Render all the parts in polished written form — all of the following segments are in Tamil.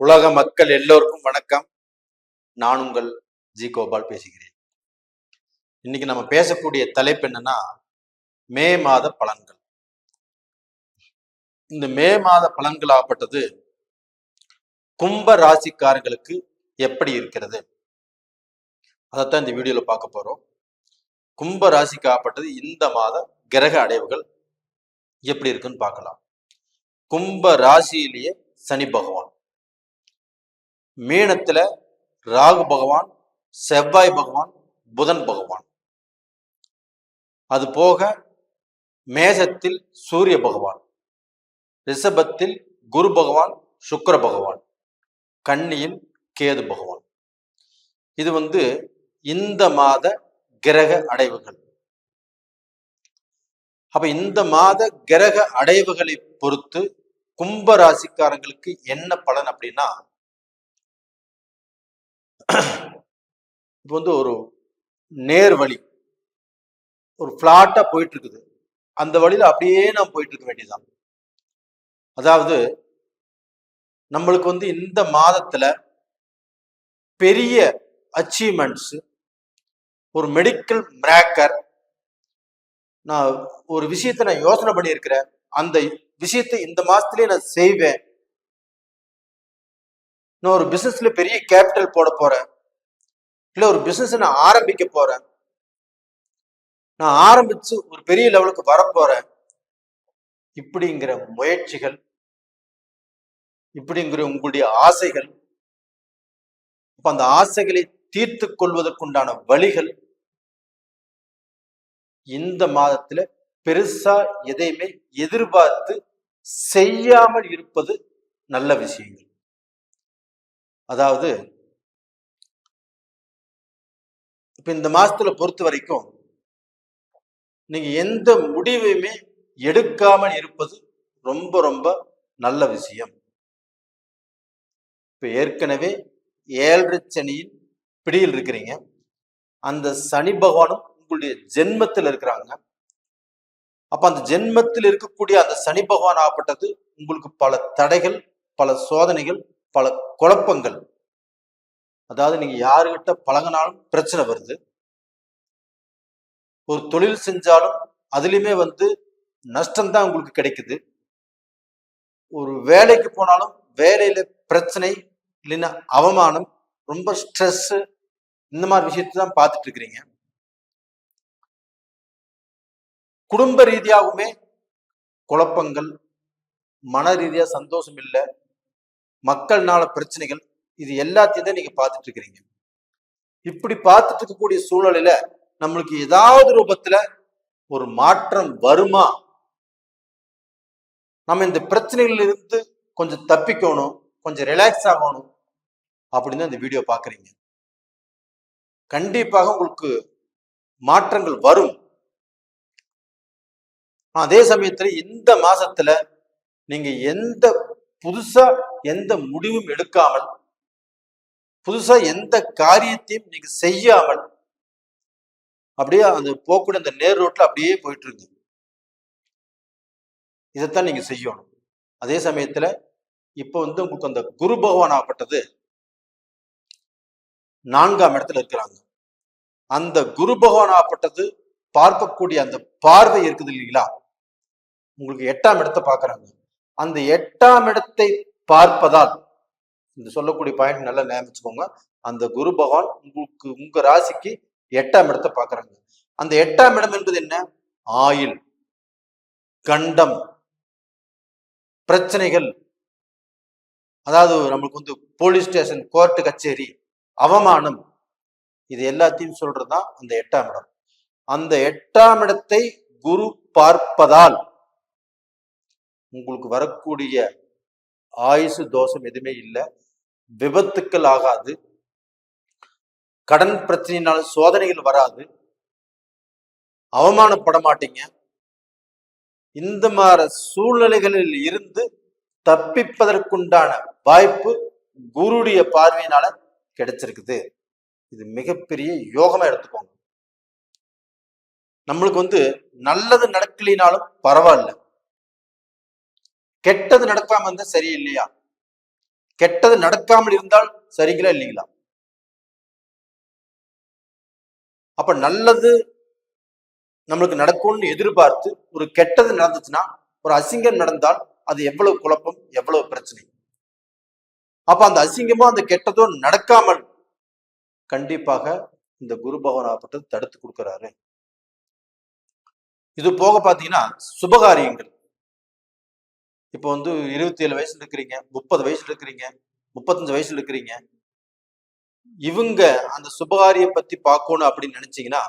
உலக மக்கள் எல்லோருக்கும் வணக்கம். நான் உங்கள் ஜி கோபால் பேசுகிறேன். இன்னைக்கு நம்ம பேசக்கூடிய தலைப்பு என்னன்னா, மே மாத பலன்கள். இந்த மே மாத பலன்கள் ஆகப்பட்டது கும்ப ராசிக்காரர்களுக்கு எப்படி இருக்கிறது, அதைத்தான் இந்த வீடியோல பார்க்க போறோம். கும்ப ராசிக்கு ஆகப்பட்டது இந்த மாத கிரக அடைவுகள் எப்படி இருக்குன்னு பார்க்கலாம். கும்ப ராசியிலேயே சனி பகவான், மீனத்துல ராகு பகவான், செவ்வாய் பகவான், புதன் பகவான், அது போக மேசத்தில் சூரிய பகவான், ரிஷபத்தில் குரு பகவான், சுக்கிர பகவான், கன்னியில் கேது பகவான். இது இந்த மாத கிரக அடைவுகள். அப்ப இந்த மாத கிரக அடைவுகளை பொறுத்து கும்ப ராசிக்காரங்களுக்கு என்ன பலன் அப்படின்னா, இப்ப ஒரு நேர் வழி, ஒரு பிளாட்டா போயிட்டு இருக்குது. அந்த வழியில அப்படியே நாம் போயிட்டு இருக்க வேண்டியதுதான். அதாவது நம்மளுக்கு இந்த மாதத்துல பெரிய அச்சீவ்மெண்ட்ஸ், ஒரு மெடிக்கல் மிராக்கர், நான் ஒரு விஷயத்தை நான் யோசனை பண்ணியிருக்கிறேன், அந்த விஷயத்தை இந்த மாசத்திலேயே நான் செய்வேன், நான் ஒரு பிசினஸ்ல பெரிய கேபிட்டல் போட போறேன், இல்ல ஒரு பிசினஸ் நான் ஆரம்பிக்க போறேன், நான் ஆரம்பிச்சு ஒரு பெரிய லெவலுக்கு வரப்போறேன், இப்படிங்கிற முயற்சிகள், இப்படிங்கிற உங்களுடைய ஆசைகள், அந்த ஆசைகளை தீர்த்து கொள்வதற்குண்டான வழிகள் இந்த மாதத்துல பெருசா எதையுமே எதிர்பார்த்து செய்யாமல் இருப்பது நல்ல விஷயங்கள். அதாவது இப்ப இந்த மாசத்துல பொறுத்த வரைக்கும் நீங்க எந்த முடிவையுமே எடுக்காமல் இருப்பது ரொம்ப ரொம்ப நல்ல விஷயம். இப்ப ஏற்கனவே 7.5 சனியின் பிடியில் இருக்கிறீங்க. அந்த சனி பகவானும் உங்களுடைய ஜென்மத்தில் இருக்கிறாங்க. அப்ப அந்த ஜென்மத்தில் இருக்கக்கூடிய அந்த சனி பகவான் ஆகப்பட்டது உங்களுக்கு பல தடைகள், பல சோதனைகள், பல குழப்பங்கள். அதாவது நீங்க யாருகிட்ட பழகினாலும் பிரச்சனை வருது, ஒரு தொழில் செஞ்சாலும் அதுலயுமே நஷ்டம்தான் உங்களுக்கு கிடைக்குது, ஒரு வேலைக்கு போனாலும் வேலையில பிரச்சனை, இல்லைன்னா அவமானம், ரொம்ப ஸ்ட்ரெஸ், இந்த மாதிரி விஷயத்தை தான் பார்த்துட்டு இருக்கிறீங்க. குடும்ப ரீதியாகவுமே குழப்பங்கள், மன ரீதியா சந்தோஷம் இல்லை, மக்கள்னால பிரச்சனைகள், இது எல்லாத்தையும் தான் நீங்க பார்த்துட்டு இருக்கிறீங்க. இப்படி பார்த்துட்டு இருக்கக்கூடிய சூழ்நிலையில நம்மளுக்கு ஏதாவது ரூபத்துல ஒரு மாற்றம் வருமா, நம்ம இந்த பிரச்சனைகள் இருந்து கொஞ்சம் தப்பிக்கணும், கொஞ்சம் ரிலாக்ஸ் ஆகணும் அப்படின்னு இந்த வீடியோ பாக்குறீங்க. கண்டிப்பாக உங்களுக்கு மாற்றங்கள் வரும். அதே சமயத்துல இந்த மாசத்துல நீங்க புதுசா எந்த முடிவும் எடுக்காமல், புதுசா எந்த காரியத்தையும் நீங்க செய்யாமல் அப்படியே அந்த போக்கூடிய அந்த நேர் ரோட்ல அப்படியே போயிட்டு இருக்கு. இதைத்தான் நீங்க செய்யணும். அதே சமயத்துல இப்ப உங்களுக்கு அந்த குரு பகவான் ஆகப்பட்டது 4ஆம் இடத்துல இருக்கிறாங்க. அந்த குரு பகவான் ஆகப்பட்டது பார்க்கக்கூடிய அந்த பார்வை இருக்குது இல்லைங்களா, உங்களுக்கு 8ஆம் இடத்தை பார்க்கறாங்க. அந்த 8ஆம் இடத்தை பார்ப்பதால், இந்த சொல்லக்கூடிய பாயிண்ட் நல்லா ஞாபகிச்சுக்கோங்க, அந்த குரு பகவான் உங்களுக்கு உங்க ராசிக்கு 8ஆம் இடத்தை பார்க்கறாங்க. அந்த 8ஆம் இடம் என்பது என்ன? ஆயில், கண்டம், பிரச்சனைகள், அதாவது நம்மளுக்கு போலீஸ் ஸ்டேஷன், கோர்ட்டு கச்சேரி, அவமானம், இது எல்லாத்தையும் சொல்றதுதான் அந்த 8ஆம் இடம். அந்த 8ஆம் இடத்தை குரு பார்ப்பதால் உங்களுக்கு வரக்கூடிய ஆயுசு தோஷம் எதுவுமே இல்லை, விபத்துக்கள் ஆகாது, கடன் பிரச்சனையினால சோதனைகள் வராது, அவமானப்பட மாட்டீங்க. இந்த மாதிரி சூழ்நிலைகளில் இருந்து தப்பிப்பதற்குண்டான வாய்ப்பு குருடைய பார்வையினால கிடைச்சிருக்குது. இது மிகப்பெரிய யோகமா எடுத்துக்கோங்க. நம்மளுக்கு நல்லது நடக்கலினாலும் பரவாயில்ல, கெட்டது நடக்காம இருந்தா சரியில்லையா? கெட்டது நடக்காமல் இருந்தால் சரிங்களா இல்லைங்களா? அப்ப நல்லது நம்மளுக்கு நடக்கும்னு எதிர்பார்த்து ஒரு கெட்டது நடந்துச்சுன்னா, ஒரு அசிங்கம் நடந்தால் அது எவ்வளவு குழப்பம், எவ்வளவு பிரச்சனை. அப்ப அந்த அசிங்கமோ அந்த கெட்டதோ நடக்காமல் கண்டிப்பாக இந்த குரு பகவானாகப்பட்டது தடுத்து கொடுக்கிறாரு. இது போக பாத்தீங்கன்னா சுபகாரியங்கள். இப்போ 27 வயசுல இருக்கிறீங்க, 30 வயசுல இருக்கிறீங்க, 35 வயசுல இருக்கிறீங்க. இவங்க அந்த சுபகாரியம் பத்தி பார்க்கணும் அப்படின்னு நினைச்சீங்கன்னா,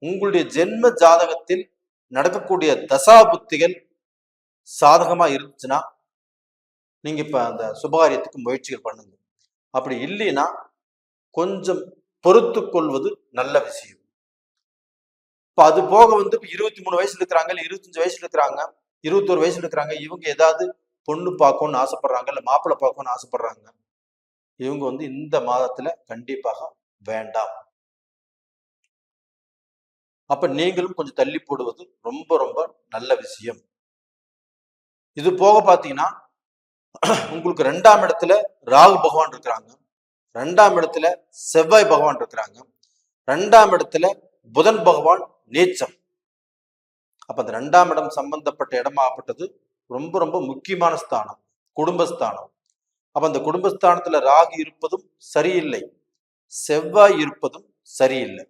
உங்களுடைய ஜென்ம ஜாதகத்தில் நடக்கக்கூடிய தசா புத்திகள் சாதகமா இருந்துச்சுன்னா நீங்க இப்ப அந்த சுபகாரியத்துக்கு முயற்சிகள் பண்ணுங்க. அப்படி இல்லைன்னா கொஞ்சம் பொறுத்து கொள்வது நல்ல விஷயம். இப்ப அது போக இப்ப 23 வயசுல இருக்கிறாங்க, இல்ல 25 வயசுல இருக்கிறாங்க, 21 வயசுல இருக்கிறாங்க. இவங்க ஏதாவது பொண்ணு பார்க்கணும்னு ஆசைப்படுறாங்க, இல்ல மாப்பிள்ளை பார்க்கணும்னு ஆசைப்படுறாங்க. இவங்க இந்த மாதத்துல கண்டிப்பாக வேண்டாம். அப்ப நீங்களும் கொஞ்சம் தள்ளி போடுவது ரொம்ப ரொம்ப நல்ல விஷயம். இது போக பாத்தீங்கன்னா உங்களுக்கு 2ஆம் இடத்துல ராகு பகவான் இருக்கிறாங்க, 2ஆம் இடத்துல செவ்வாய் பகவான் இருக்கிறாங்க, 2ஆம் இடத்துல புதன் பகவான் நீச்சம். அப்ப அந்த 2ஆம் இடம் சம்பந்தப்பட்ட இடமாகப்பட்டது ரொம்ப ரொம்ப முக்கியமான ஸ்தானம், குடும்பஸ்தானம். அப்ப அந்த குடும்பஸ்தானத்துல ராகு இருப்பதும் சரியில்லை, செவ்வாய் இருப்பதும் சரியில்லை.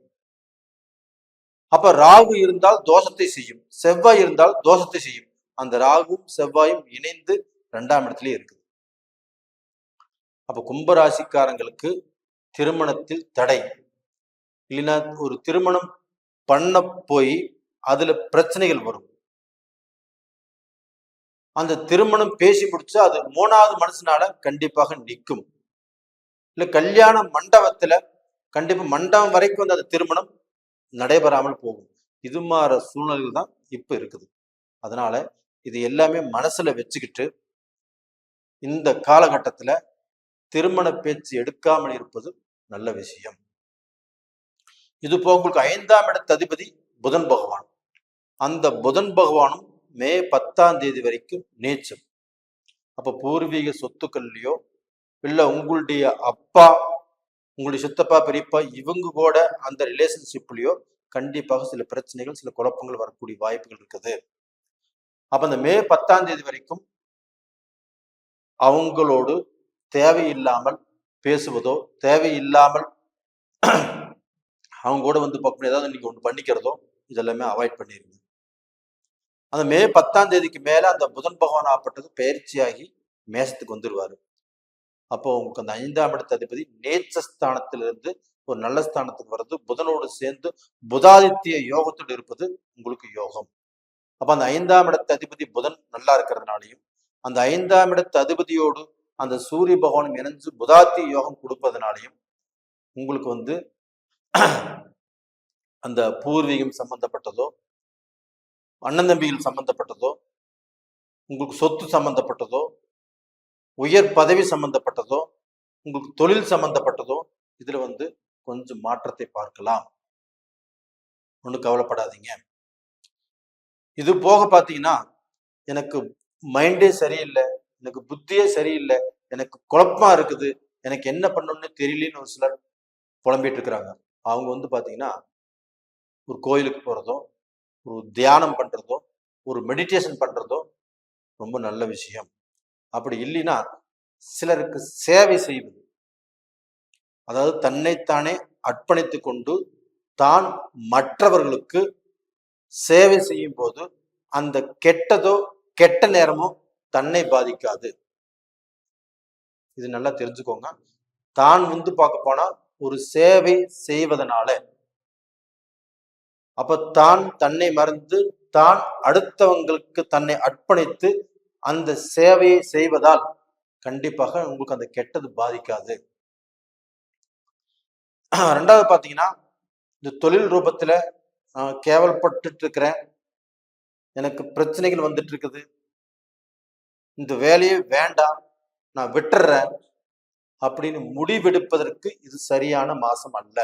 அப்ப ராகு இருந்தால் தோஷத்தை செய்யும், செவ்வாய் இருந்தால் தோஷத்தை செய்யும். அந்த ராகும் செவ்வாயும் இணைந்து 2ஆம் இடத்திலே இருக்குது. அப்ப கும்பராசிக்காரங்களுக்கு திருமணத்தில் தடை, இல்லைன்னா ஒரு திருமணம் பண்ண போய் அதுல பிரச்சனைகள் வரும். அந்த திருமணம் பேசி முடிச்சா அது 3வது மனுஷனால கண்டிப்பாக நிற்கும். இல்ல கல்யாண மண்டபத்துல கண்டிப்பா மண்டபம் வரைக்கும் அந்த திருமணம் நடைபெறாமல் போகும். இது மாதிரி சூழ்நிலைகள் தான் இப்ப இருக்குது. அதனால இது எல்லாமே மனசுல வச்சுக்கிட்டு இந்த காலகட்டத்துல திருமண பேச்சு எடுக்காமல் இருப்பது நல்ல விஷயம். இது போக உங்களுக்கு 5ஆம் இடத்து அதிபதி புதன் பகவான். அந்த புதன் பகவானும் மே 10ஆம் தேதி வரைக்கும் நீச்சம். அப்ப பூர்வீக சொத்துக்கள்லயோ இல்ல உங்களுடைய அப்பா, உங்களுடைய சித்தப்பா, பெரியப்பா இவங்க கூட அந்த ரிலேஷன்ஷிப்லயோ கண்டிப்பாக சில பிரச்சனைகள், சில குழப்பங்கள் வரக்கூடிய வாய்ப்புகள் இருக்குது. அப்ப அந்த மே 10ஆம் தேதி வரைக்கும் அவங்களோடு தேவையில்லாமல் பேசுவதோ, தேவையில்லாமல் அவங்க கூட ஏதாவது நீங்க ஒண்ணு பண்ணிக்கிறதோ இதெல்லாமே அவாய்ட் பண்ணிருங்க. அந்த மே 10ஆம் தேதிக்கு மேல அந்த புதன் பகவான் ஆப்பட்டது பயிற்சியாகி மேசத்துக்கு வந்துருவாரு. அப்போ உங்களுக்கு அந்த 5ஆம் இடத்து அதிபதி நேச்சஸ்தானத்திலிருந்து ஒரு நல்ல ஸ்தானத்துக்கு வர்றது, புதனோடு சேர்ந்து புதாதித்ய யோகத்தோடு இருப்பது உங்களுக்கு யோகம். அப்ப அந்த 5ஆம் இடத்து அதிபதி புதன் நல்லா இருக்கிறதுனாலையும், அந்த 5ஆம் இடத்து அதிபதியோடு அந்த சூரிய பகவான் இணைஞ்சு புதாத்திய யோகம் கொடுப்பதனாலையும் உங்களுக்கு அந்த பூர்வீகம் சம்பந்தப்பட்டதோ, அண்ணன் தம்பிகள் சம்பந்தப்பட்டதோ, உங்களுக்கு சொத்து சம்பந்தப்பட்டதோ, உயர் பதவி சம்பந்தப்பட்டதோ, உங்களுக்கு தொழில் சம்பந்தப்பட்டதோ இதுல கொஞ்சம் மாற்றத்தை பார்க்கலாம். ஒன்றும் கவலைப்படாதீங்க. இது போக பாத்தீங்கன்னா எனக்கு மைண்டே சரியில்லை, எனக்கு புத்தியே சரியில்லை, எனக்கு குழப்பமா இருக்குது, எனக்கு என்ன பண்ணணும்னு தெரியலன்னு ஒரு சிலர் புலம்பிட்டு இருக்கிறாங்க. அவங்க பாத்தீங்கன்னா ஒரு கோயிலுக்கு போறதோ, ஒரு தியானம் பண்றதோ, ஒரு மெடிடேஷன் பண்றதோ ரொம்ப நல்ல விஷயம். அப்படி இல்லைன்னா சிலருக்கு சேவை செய்வது, அதாவது தன்னைத்தானே அர்ப்பணித்து கொண்டு தான் மற்றவர்களுக்கு சேவை செய்யும் போது அந்த கெட்டதோ கெட்ட நேரமோ தன்னை பாதிக்காது. இது நல்லா தெரிஞ்சுக்கோங்க. தான் பார்க்க போனா ஒரு சேவை செய்வதனால, அப்ப தான் தன்னை மறந்து தான் அடுத்தவங்களுக்கு தன்னை அர்ப்பணித்து அந்த சேவையை செய்வதால் கண்டிப்பாக உங்களுக்கு அந்த கெட்டது பாதிக்காது. 2வது பாத்தீங்கன்னா இந்த தொழில் ரூபத்துல கேவலப்பட்டு இருக்கிறேன், எனக்கு பிரச்சனைகள் வந்துட்டு இருக்குது, இந்த வேலையே வேண்டாம் நான் விட்டுறேன் அப்படின்னு முடிவெடுப்பதற்கு இது சரியான மாசம் அல்ல.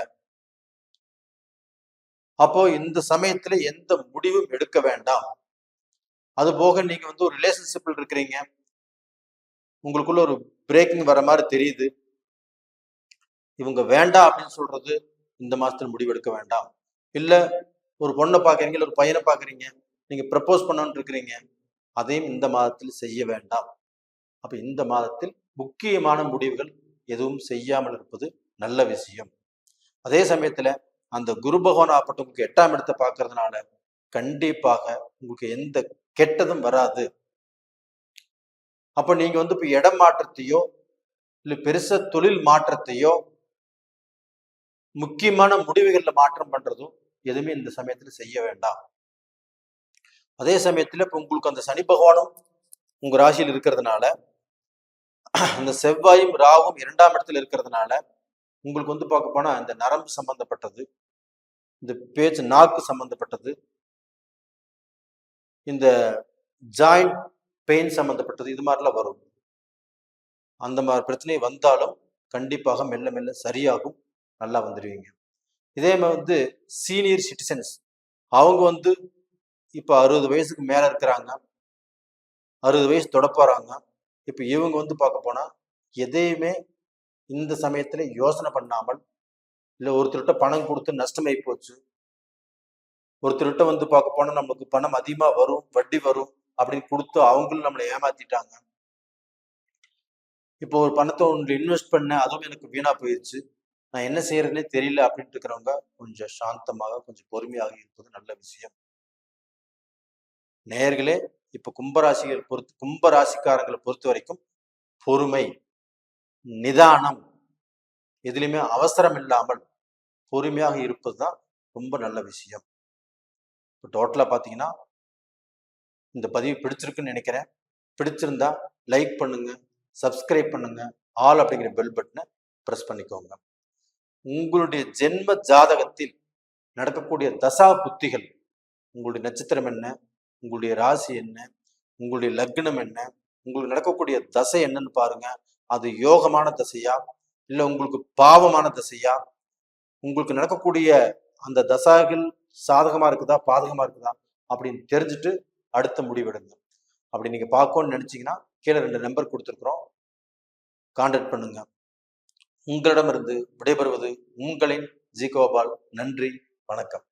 அப்போ இந்த சமயத்துல எந்த முடிவும் எடுக்க வேண்டாம். அது போக நீங்க ஒரு ரிலேஷன்ஷிப்ல இருக்கிறீங்க, உங்களுக்குள்ள ஒரு பிரேக்கிங் வர மாதிரி தெரியுது. இவங்க வேண்டாம் அப்படின்னு சொல்றது இந்த மாசத்துல முடிவெடுக்க வேண்டாம். இல்ல ஒரு பொண்ணை பாக்குறீங்க, இல்ல ஒரு பையனை பாக்குறீங்க, நீங்க ப்ரப்போஸ் பண்ணணும்னு இருக்கிறீங்க, அதையும் இந்த மாதத்தில் செய்ய வேண்டாம். அப்ப இந்த மாதத்தில் முக்கியமான முடிவுகள் எதுவும் செய்யாமல் இருப்பது நல்ல விஷயம். அதே சமயத்துல அந்த குரு பகவான் ஆப்பட்ட உங்களுக்கு 8ஆம் இடத்தை பார்க்கறதுனால கண்டிப்பாக உங்களுக்கு எந்த கெட்டதும் வராது. அப்ப நீங்க இப்ப இடம் மாற்றத்தையோ இல்ல பெருசா தொழில் மாற்றத்தையோ முக்கியமான முடிவுகள்ல மாற்றம் பண்றதும் எதுவுமே இந்த சமயத்துல செய்ய வேண்டாம். அதே சமயத்துல இப்ப உங்களுக்கு அந்த சனி பகவானும் உங்க ராசியில் இருக்கிறதுனால, அந்த செவ்வாயும் ராகும் 2ஆம் இடத்துல இருக்கிறதுனால உங்களுக்கு பார்க்க போனா இந்த நரம்பு சம்பந்தப்பட்டது, இந்த பேச்சு நாக்கு சம்பந்தப்பட்டது, இந்த ஜாயிண்ட் பெயின் சம்பந்தப்பட்டது, இது மாதிரிலாம் வரும். அந்த மாதிரி பிரச்சனை வந்தாலும் கண்டிப்பாக மெல்ல மெல்ல சரியாகும், நல்லா வந்துடுவீங்க. இதே மாதிரி சீனியர் சிட்டிசன்ஸ் அவங்க இப்ப 60 வயசுக்கு மேல இருக்கிறாங்க, 60 வயசு தொட போறாங்க. இப்ப இவங்க பார்க்க போனா எதையுமே இந்த சமயத்துல யோசனை பண்ணாமல், இல்ல ஒருத்தர்கிட்ட பணம் கொடுத்து நஷ்டமாயி போச்சு, ஒருத்தர்கிட்ட பார்க்க போனா நமக்கு பணம் அதிகமா வரும், வட்டி வரும் அப்படின்னு கொடுத்து அவங்களும் நம்மளை ஏமாத்திட்டாங்க. இப்போ ஒரு பணத்தை ஒன்று இன்வெஸ்ட் பண்ண, அதுவும் எனக்கு வீணா போயிடுச்சு, நான் என்ன செய்யறதுன்னே தெரியல அப்படின்ட்டு இருக்கிறவங்க கொஞ்சம் சாந்தமாக கொஞ்சம் பொறுமையாக இருப்பது நல்ல விஷயம். நேயர்களே, இப்ப கும்பராசிக்காரங்களை பொறுத்த வரைக்கும் பொறுமை, நிதானம், எதுலையுமே அவசரம் இல்லாமல் பொறுமையாக இருப்பதுதான் ரொம்ப நல்ல விஷயம். இப்போ டோட்டலா பாத்தீங்கன்னா இந்த பதிவு பிடிச்சிருக்குன்னு நினைக்கிறேன். பிடிச்சிருந்தா லைக் பண்ணுங்க, சப்ஸ்கிரைப் பண்ணுங்க, ஆல் அப்படிங்கிற பெல் பட்டனை பிரஸ் பண்ணிக்கோங்க. உங்களுடைய ஜென்ம ஜாதகத்தில் நடக்கக்கூடிய தசா புத்திகள், உங்களுடைய நட்சத்திரம் என்ன, உங்களுடைய ராசி என்ன, உங்களுடைய லக்னம் என்ன, உங்களுக்கு நடக்கக்கூடிய தசை என்னன்னு பாருங்க. அது யோகமான தசையா இல்ல உங்களுக்கு பாவமான தசையா, உங்களுக்கு நடக்கக்கூடிய அந்த தசாகள் சாதகமா இருக்குதா பாதகமா இருக்குதா அப்படின்னு தெரிஞ்சுட்டு அடுத்த முடிவெடுங்க. அப்படி நீங்க பார்க்கணும்னு நினைச்சீங்கன்னா கீழே 2 நம்பர் கொடுத்துருக்குறோம், கான்டாக்ட் பண்ணுங்க. உங்களிடமிருந்து விடைபெறுவது உங்களின் ஜி கோபால். நன்றி, வணக்கம்.